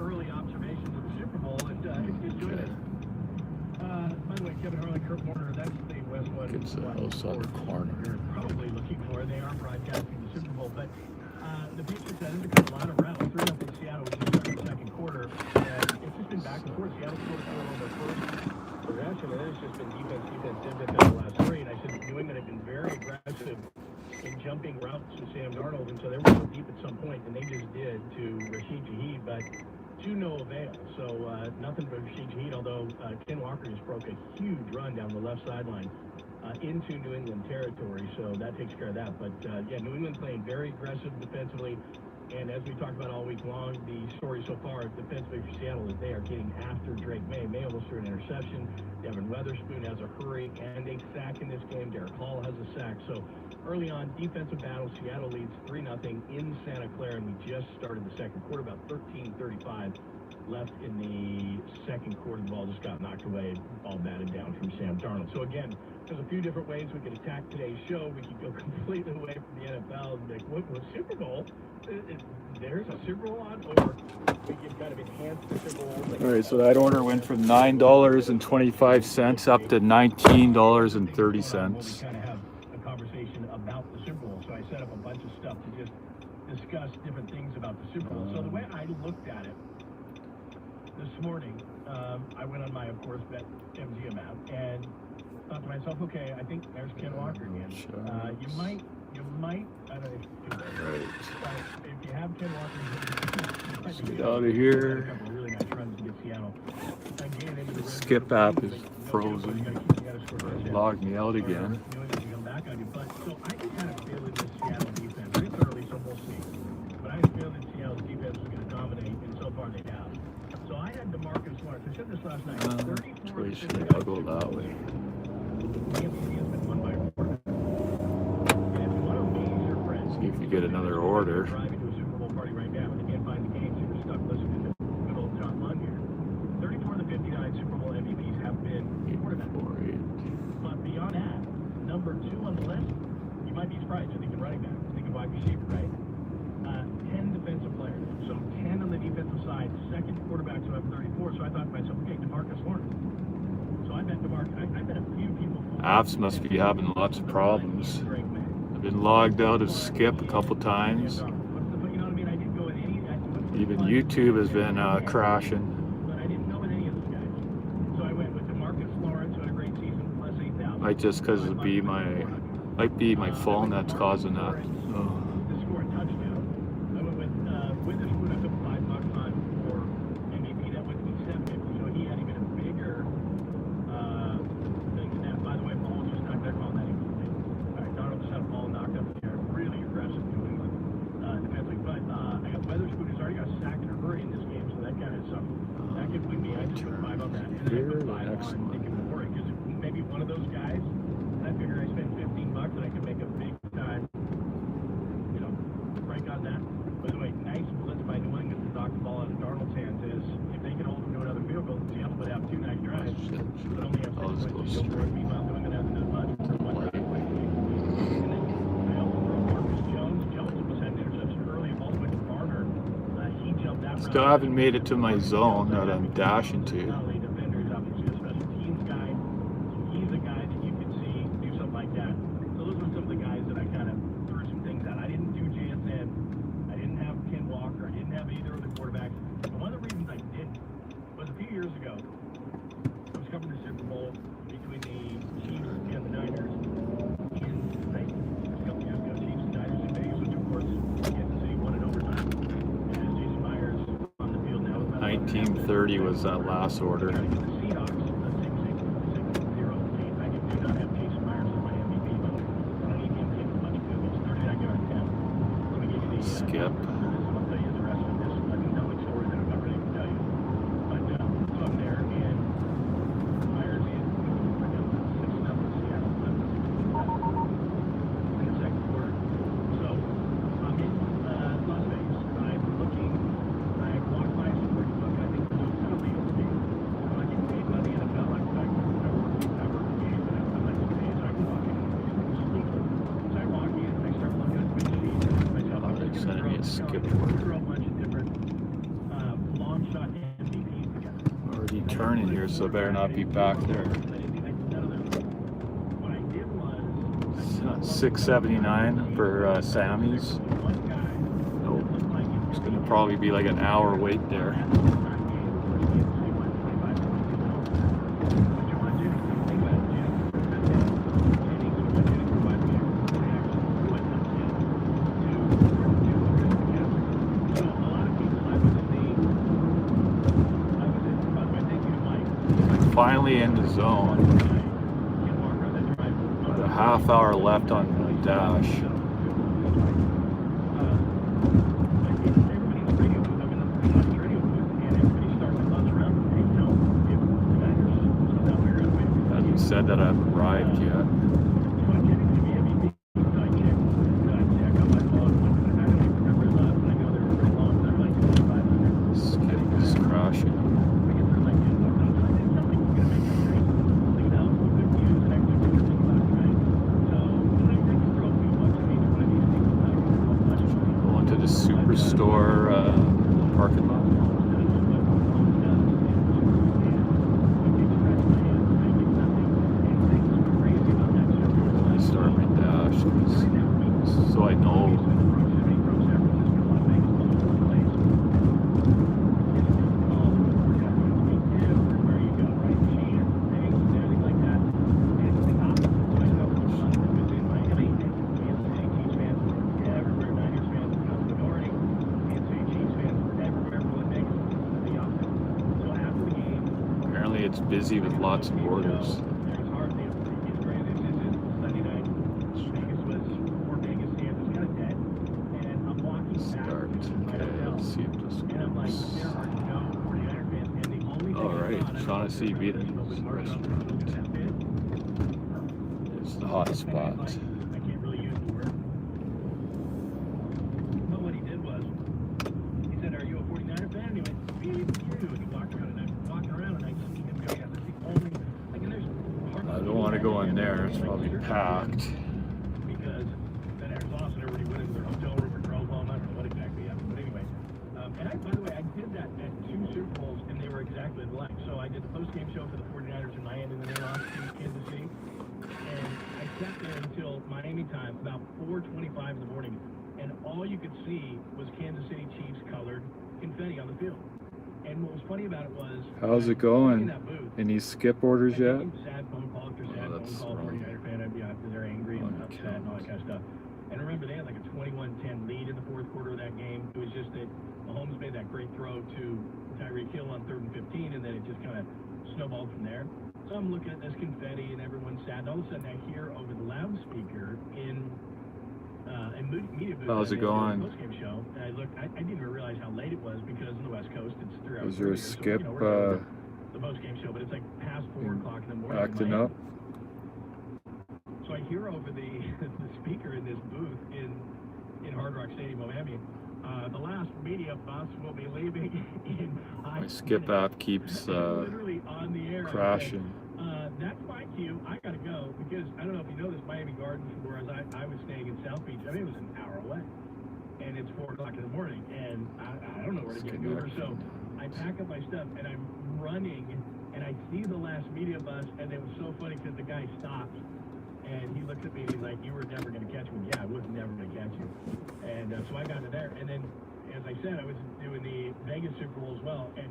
S2: early observations of the Super Bowl, and
S4: Okay.
S2: by the way, Kevin Harlan, Kurt Warner, that's the Westwood.
S4: It's the house on the corner.
S2: You're probably looking for. They are broadcasting the Super Bowl, but the Patriots had to cut a lot of routes. 3-0 in Seattle, which is the second quarter, and it's just been back and forth. Seattle scored on their first possession, and then it's just been defense the last three. And I said New England had been very aggressive in jumping routes to Sam Darnold, and so they were going deep at some point, and they just did to Rashid Shaheed, but to no avail. So nothing but Rashid Shaheed, although Ken Walker just broke a huge run down the left sideline into New England territory, so that takes care of that. But yeah, New England playing very aggressive defensively, and as we talked about all week long, the story so far defensively for Seattle is they are getting after Drake May. May almost threw an interception. Devin Weatherspoon has a hurry and a sack in this game. Derek Hall has a sack. So early on, defensive battle, Seattle leads 3-0 in Santa Clara, and we just started the second quarter, about 13:35 left in the second quarter. The ball just got knocked away, ball batted down from Sam Darnold. So again, there's a few different ways we could attack today's show. We could go completely away from the NFL and be like, what was Super Bowl? There's a Super Bowl on, or we could kind of enhance the Super Bowl.
S4: All right, so that order went from $9.25 up to $19.30.
S2: We kind of have a conversation about the Super Bowl. So I set up a bunch of stuff to just discuss different things about the Super Bowl. So the way I looked at it this morning, I went on my, of course, BetMGM app and thought to myself, okay, I think there's Ken Walker again. You might, I don't know if you have Ken Walker,
S4: Let's get out of here.
S2: really nice runs to get Seattle.
S4: The Skip app is frozen. It logged me out again.
S2: So I just kind of feel in this Seattle defense. It's early, so we'll see. But I feel that Seattle's defense is going to dominate, and so far they have. So I had DeMarcus Lawrence. I said this last night. 34
S4: I'll go that way. See if you get another order.
S2: Driving to a Super Bowl party right now, and they can't find the game, so you're stuck listening to good old John Lund here. 34 of the 59 Super Bowl MVPs have been quarterbacks. But beyond that, number 2 on the list, you might be surprised. You're thinking running back, thinking wide receiver, right? 10 defensive players. So 10 on the defensive side, second quarterbacks who have 34. So I thought to myself, okay, DeMarcus Lawrence. So I bet DeMarcus, I bet a few people.
S4: Apps must be having lots of problems. I've been logged out of Skip a couple times. Even YouTube has been crashing.
S2: But I didn't know any of those guys. So I went with DeMarcus Lawrence, who had a great season, plus 8,000.
S4: Might just because it might be my phone that's causing that.
S2: To score a touchdown. I went with Witherspoon. I took $5 on for MVP. That went to $750. So he had even a bigger thing than that. By the way, Paul was just knocked there calling that incomplete. All right, Darnold just had a ball knocked up in the air. Really aggressive New England defensively. But I got Witherspoon, who's already got a sack and a hurry in this game, so that kind of something. That could win me. I just put 5 on that. And then I put 5 on thinking Warren, because maybe one of those guys, I figure I spend $15 and I can make a big time, break on that. By the way, nice blitz by New England to knock the ball out of Darnold's hands is if they can hold him to another field goal, Seattle would have 2 nice drives, but only have 6 points to show for it. Meanwhile, New England hasn't done much for 1 drive. And then I also throw Marcus Jones. Jones almost had an interception early, all the way to Barner. He jumped that route.
S4: Still haven't made it to my zone that I'm dashing to.
S2: Not only defenders, obviously a special teams guy. He's a guy that you could see do something like that. So those were some of the guys that I kind of threw some things at. I didn't do JSN. I didn't have Ken Walker. I didn't have either of the quarterbacks. But one of the reasons I didn't was a few years ago, I was covering the Super Bowl between the Chiefs and the Niners in Vegas. A couple years ago, Chiefs and Niners in Vegas, which of course Kansas City won in overtime. And Jason Myers on the field now.
S4: 1930 was that last order.
S2: The Seahawks, a 6-0 lead. I did
S4: Skip. Already turning here, so better not be back there. 679 for Sammy's. Nope. It's gonna probably be like an hour wait there. Finally in the zone. About a half hour left on the dash. Hasn't said that I've arrived yet. Skip is crashing. Superstore parking lot. Start my dash so I know. It's busy with lots of orders. Start. Okay, let's see if this works. Alright, Shaughnessy Vietnamese restaurant. It's the hot spot. I don't want to go in there, it's probably packed.
S5: Because then there's Austin, everybody went into their hotel room or drove home, I don't know what exactly happened, but anyway. And by the way, I did that at 2 Super Bowls, and they were exactly alike. So I did the post-game show for the 49ers in Miami, and then they lost to Kansas City. And I sat there until Miami time, about 4:25 in the morning, and all you could see was Kansas City Chiefs colored confetti on the field. And what was funny about it was...
S4: How's it going? Any skip orders yet?
S5: Sad phone call after sad phone call, 49er fan, because they're angry and upset and all that kind of stuff. And remember, they had like a 21-10 lead in the fourth quarter of that game. It was just that Mahomes made that great throw to Tyreek Hill on 3rd and 15, and then it just kind of snowballed from there. So I'm looking at this confetti, and everyone's sad. And all of a sudden, I hear over the loudspeaker in media booth.
S4: How's it going?
S5: Post-game show, and I looked. I didn't even realize how late it was because on the West Coast it's 3 hours.
S4: Is there a skip?
S5: So, the post-game show, but it's like past 4 o'clock in the morning.
S4: Acting up.
S5: So I hear over the speaker in this booth in Hard Rock Stadium, Miami. The last media bus will be leaving in 5
S4: My skip
S5: minutes.
S4: app keeps
S5: Literally on the air.
S4: crashing.
S5: That's my cue. I gotta go because I don't know if you know this, Miami Gardens, whereas I was staying in South Beach. I mean, it was an hour away, and it's 4 o'clock in the morning, and I don't know where to get an Uber. So I pack up my stuff and I'm running, and I see the last media bus, and it was so funny because the guy stopped. And he looked at me and he's like, "You were never going to catch me." Yeah, I was never going to catch you. And so I got to there. And then, as I said, I was doing the Vegas Super Bowl as well. And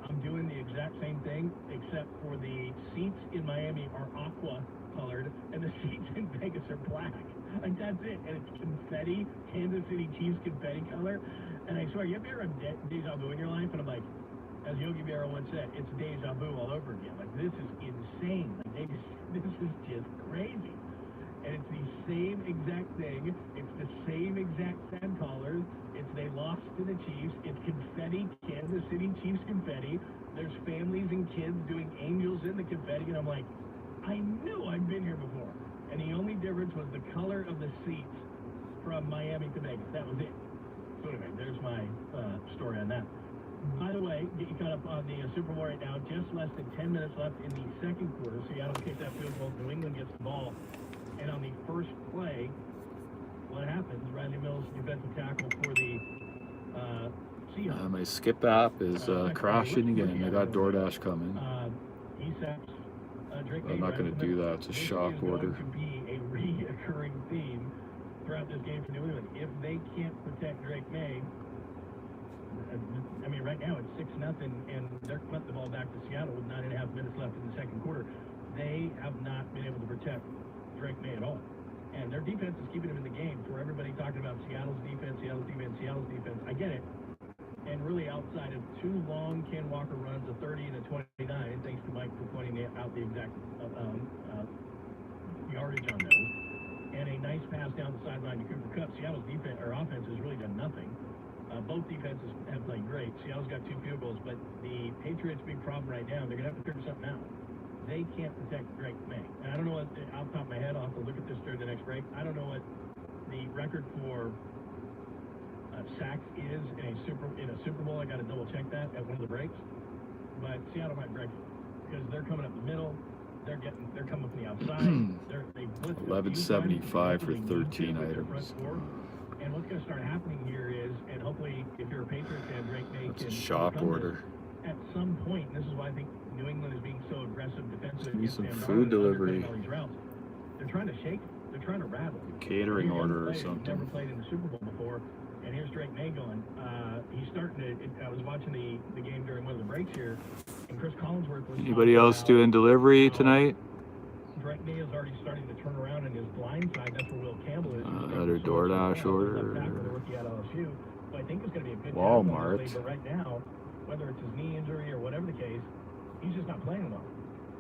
S5: I'm doing the exact same thing, except for the seats in Miami are aqua colored and the seats in Vegas are black. Like, that's it. And it's confetti, Kansas City Chiefs confetti color. And I swear, you ever had deja vu in your life? And I'm like, as Yogi Berra once said, it's deja vu all over again. Like, this is insane. Like, this is just crazy. And it's the same exact thing. It's the same exact sand collars.
S9: confetti, Kansas City Chiefs confetti. There's families and kids doing angels in the confetti, and I'm like, I knew I'd been here before. And the only difference was the color of the seats from Miami to Vegas. That was it. So anyway, there's my story on that. By the way, get you caught up on the Super Bowl right now. Just less than 10 minutes left in the second quarter. Seattle kicks that field goal. New England gets the ball. And on the first play, what happens? Riley Mills, defensive tackle for the Seahawks.
S4: My Skip app is crashing again. I got DoorDash coming.
S9: He sacks Drake May.
S4: I'm not going to do that. It's a shock order.
S9: This is going to be a reoccurring theme throughout this game for New England. If they can't protect Drake May, I mean, right now it's 6-0, and they're putting the ball back to Seattle with 9.5 minutes left in the second quarter. They have not been able to protect Drake May at all. And their defense is keeping him in the game. For everybody talking about Seattle's defense, I get it. And really outside of two long Ken Walker runs, a 30 and a 29, thanks to Mike for pointing out the exact yardage on those, and a nice pass down the sideline to Cooper Kupp. Seattle's defense or offense has really done nothing. Both defenses have played great. Seattle's got 2 field goals, but the Patriots' big problem right now, they're going to have to figure something out. They can't protect Drake May. And I don't know what, off the top of my head, I'll have to look at this during the next break. I don't know what the record for sacks is in a Super Bowl. I got to double check that at one of the breaks. But Seattle might break it because they're coming up the middle. They're coming from the outside. They blitz
S4: 1175 for 13 items.
S9: And what's going to start happening here is, and hopefully, if you're a Patriots fan, Drake May
S4: That's
S9: can
S4: a shop order.
S9: at some point. This is why I think New England is being so aggressive defensively.
S4: Give me some food delivery.
S9: They're trying to shake. They're trying to rattle.
S4: Catering order or something.
S9: Never played in the Super Bowl before, and here's Drake May going. He's starting to. I was watching the game during one of the breaks here, and Chris Collinsworth was.
S4: Anybody else doing delivery tonight?
S9: Drake May is already starting to turn around in his blind side. That's where Will Campbell is.
S4: Another DoorDash order.
S9: So I think it's going to be a good
S4: Walmart.
S9: But right now, whether it's his knee injury or whatever the case, he's just not playing well.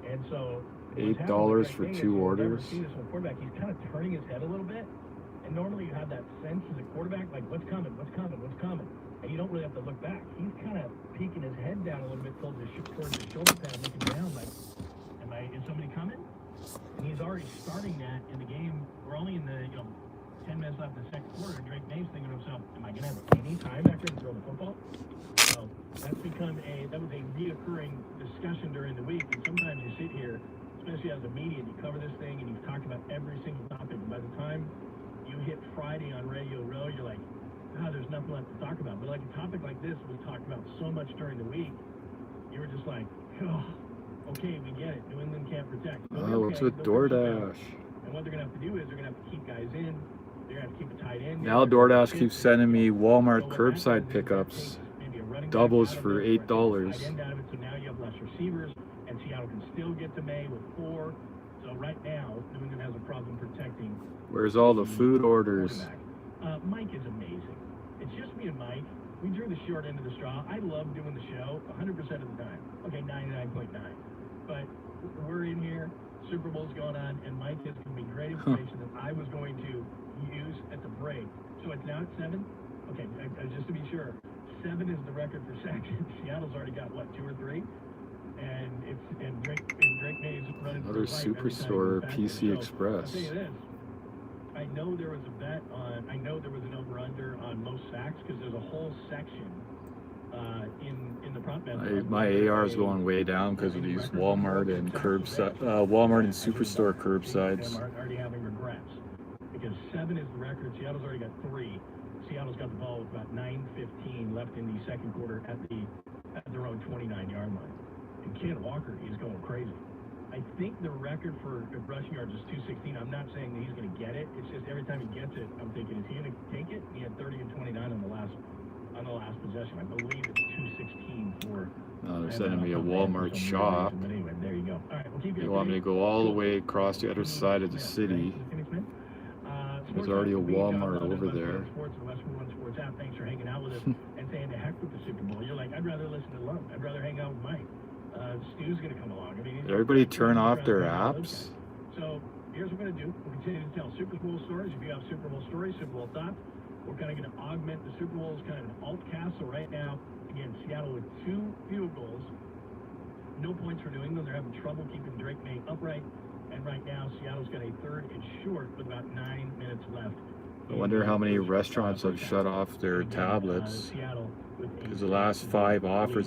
S9: And so
S4: $8 for 2 orders.
S9: See this with quarterback, he's kind of turning his head a little bit. And normally you have that sense as a quarterback, like what's coming, and you don't really have to look back. He's kind of peeking his head down a little bit towards his shoulder pad, looking down, like, is somebody coming? And he's already starting that in the game. We're only in the 10 minutes left in the second quarter. Drake May's thinking to himself, am I going to have any time after to throw the football? So that's become that was a reoccurring discussion during the week. And sometimes you sit here, especially as a media, and you cover this thing and you've talked about every single topic. And by the time you hit Friday on Radio Row, you're like, there's nothing left to talk about. But like a topic like this we talked about so much during the week, you were just like, okay, we get it. New England can't protect.
S4: What's with DoorDash?
S9: And what they're going to have to do is they're going to have to keep guys in. They're going to have to keep it tight end.
S4: Now DoorDash keeps sending me Walmart curbside pickups. Doubles for $8.
S9: So now you have less receivers, and Seattle can still get to May with 4. So right now, New England has a problem protecting.
S4: Where's all the food orders?
S9: Mike is amazing. It's just me and Mike. We drew the short end of the straw. I love doing the show 100% of the time. Okay, 99.9. But we're in here, Super Bowl's going on, and Mike has given me great information that I was going to use at the break. So it's now at 7? Okay, just to be sure, 7 is the record for sacks. Seattle's already got, 2 or 3? And Drake May's running for
S4: Another Superstore PC Express.
S9: I'll tell you this. I know there was an over-under on most sacks because there's a whole section in the prop bet.
S4: My AR is going way down because of these Walmart and Walmart and Superstore curbsides.
S9: Already having regrets because 7 is the record. Seattle's already got 3. Seattle's got the ball with about 9:15 left in the second quarter at their own 29-yard line. And Ken Walker is going crazy. I think the record for rushing yards is 216. I'm not saying that he's going to get it. It's just every time he gets it, I'm thinking, is he going to take it? He had 30 and 29 on the last possession. I believe it's 216 for.
S4: They're sending me a Walmart shop.
S9: But anyway, there you go. All right, we'll keep you.
S4: They want me to go all the way across the other side of the city. There's already a Walmart over there.
S9: Thanks for hanging out with us and saying the heck with the Super Bowl. You're like, I'd rather listen to Lum. I'd rather hang out with Mike. Stu's going to come along.
S4: Did everybody turn off their apps?
S9: So here's what we're going to do. We'll continue to tell Super Bowl stories. If you have Super Bowl stories, Super Bowl thoughts, we're kind of going to augment the Super Bowl as kind of an alt cast. So right now, again, Seattle with 2 field goals. No points for New England. They're having trouble keeping Drake May upright. And right now, Seattle's got a 3rd and short with about 9 minutes left.
S4: I wonder how many restaurants have shut off their tablets, because the last 5 offers